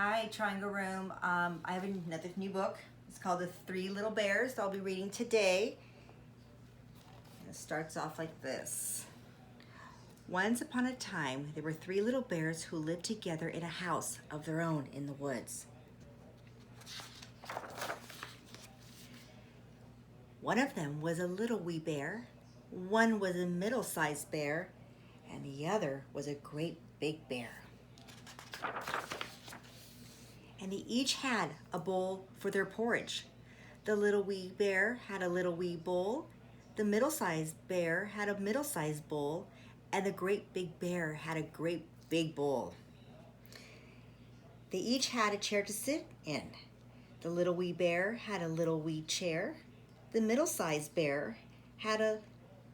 Hi, Triangle Room. I have another new book. It's called The Three Little Bears that I'll be reading today. It starts off like this. Once upon a time, there were three little bears who lived together in a house of their own in the woods. One of them was a little wee bear, one was a middle-sized bear, and the other was a great big bear. And they each had a bowl for their porridge. The little wee bear had a little wee bowl, the middle-sized bear had a middle-sized bowl, and the great big bear had a great big bowl. They each had a chair to sit in. The little wee bear had a little wee chair. The middle-sized bear had a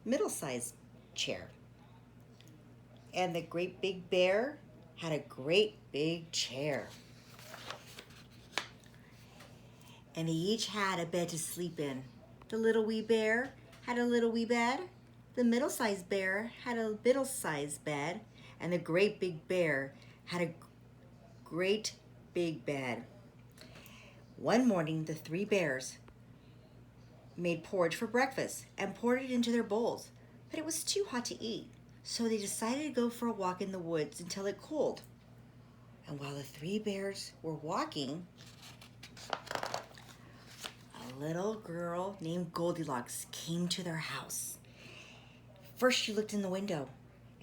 middle-sized chair. And the great big bear had a great big chair. And they each had a bed to sleep in. The little wee bear had a little wee bed, the middle-sized bear had a middle-sized bed, and the great big bear had a great big bed. One morning, the three bears made porridge for breakfast and poured it into their bowls, but it was too hot to eat, so they decided to go for a walk in the woods until it cooled. And while the three bears were walking, a little girl named Goldilocks came to their house. First she looked in the window,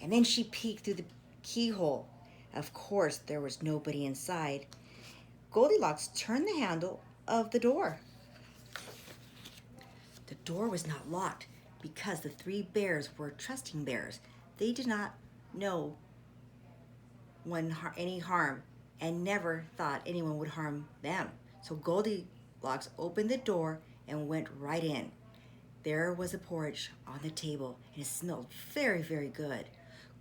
and then she peeked through the keyhole. Of course, there was nobody inside. Goldilocks turned the handle of the door. The door was not locked because the three bears were trusting bears. They did not know any harm and never thought anyone would harm them. So Goldilocks opened the door and went right in. There was a porridge on the table, and it smelled very, very good.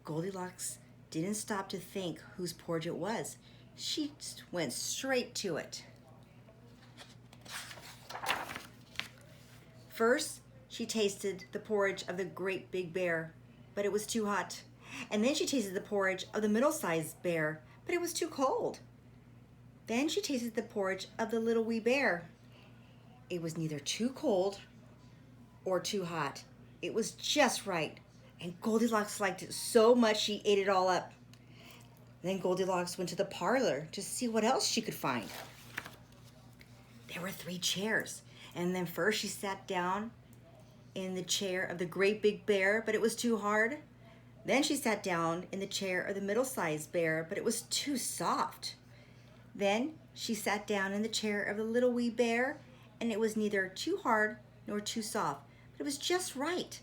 Goldilocks didn't stop to think whose porridge it was. She went straight to it. First, she tasted the porridge of the great big bear, but it was too hot. And then she tasted the porridge of the middle-sized bear, but it was too cold. Then she tasted the porridge of the little wee bear. It was neither too cold or too hot. It was just right, and Goldilocks liked it so much she ate it all up. Then Goldilocks went to the parlor to see what else she could find. There were three chairs, and then first she sat down in the chair of the great big bear, but it was too hard. Then she sat down in the chair of the middle-sized bear, but it was too soft. Then she sat down in the chair of the little wee bear, and it was neither too hard nor too soft, but it was just right.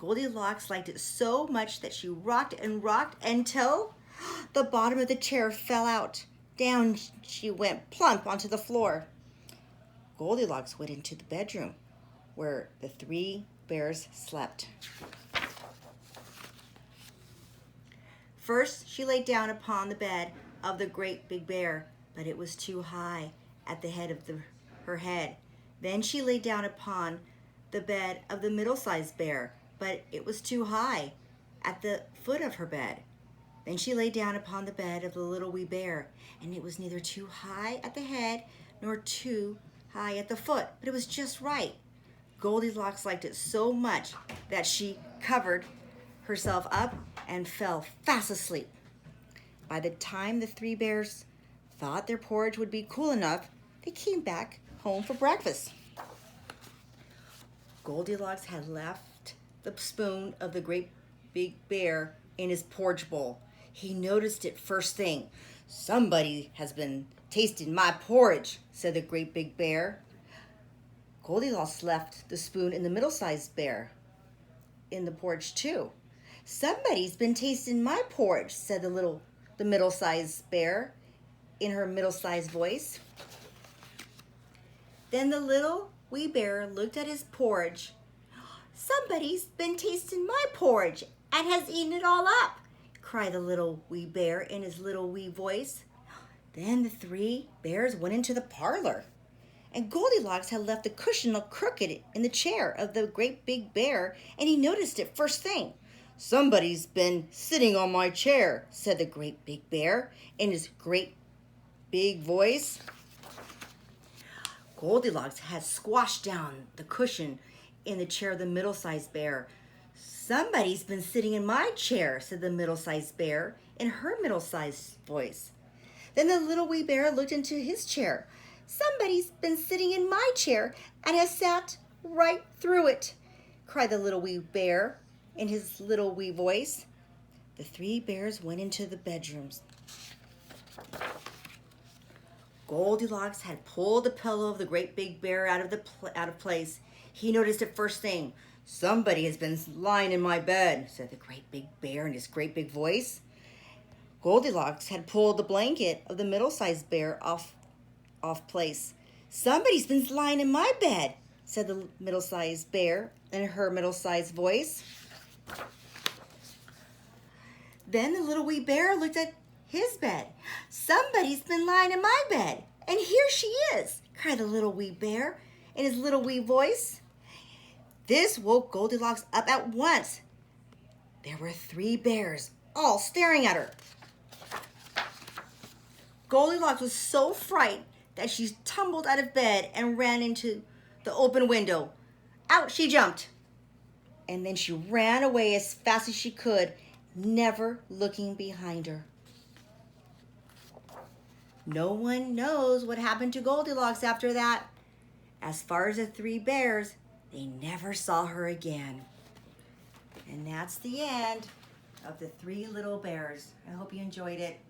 Goldilocks liked it so much that she rocked and rocked until the bottom of the chair fell out. Down she went plump onto the floor. Goldilocks went into the bedroom where the three bears slept. First, she lay down upon the bed of the great big bear, but it was too high at the head of her head. Then she lay down upon the bed of the middle-sized bear, but it was too high at the foot of her bed. Then she lay down upon the bed of the little wee bear, and it was neither too high at the head nor too high at the foot, but it was just right. Goldilocks liked it so much that she covered herself up and fell fast asleep. By the time the three bears thought their porridge would be cool enough, they came back home for breakfast. Goldilocks had left the spoon of the great big bear in his porridge bowl. He noticed it first thing. "Somebody has been tasting my porridge," said the great big bear. Goldilocks left the spoon in the middle-sized bear in the porridge too. "Somebody's been tasting my porridge," said the middle-sized bear in her middle-sized voice. Then the little wee bear looked at his porridge. "Somebody's been tasting my porridge and has eaten it all up," cried the little wee bear in his little wee voice. Then the three bears went into the parlor, and Goldilocks had left the cushion crooked in the chair of the great big bear, and he noticed it first thing. "Somebody's been sitting on my chair," said the great big bear in his great big voice. Goldilocks had squashed down the cushion in the chair of the middle-sized bear. "Somebody's been sitting in my chair," said the middle-sized bear in her middle-sized voice. Then the little wee bear looked into his chair. "Somebody's been sitting in my chair and has sat right through it," cried the little wee bear in his little wee voice. The three bears went into the bedrooms. Goldilocks had pulled the pillow of the great big bear out of place. He noticed it first thing. "Somebody has been lying in my bed," said the great big bear in his great big voice. Goldilocks had pulled the blanket of the middle-sized bear off place. "Somebody's been lying in my bed," said the middle-sized bear in her middle-sized voice. Then the little wee bear looked at his bed. "Somebody's been lying in my bed, and here she is," cried the little wee bear in his little wee voice. This woke Goldilocks up at once. There were three bears all staring at her. Goldilocks was so frightened that she tumbled out of bed and ran into the open window. Out she jumped. And then she ran away as fast as she could, never looking behind her. No one knows what happened to Goldilocks after that. As far as the three bears, they never saw her again. And that's the end of the Three Little Bears. I hope you enjoyed it.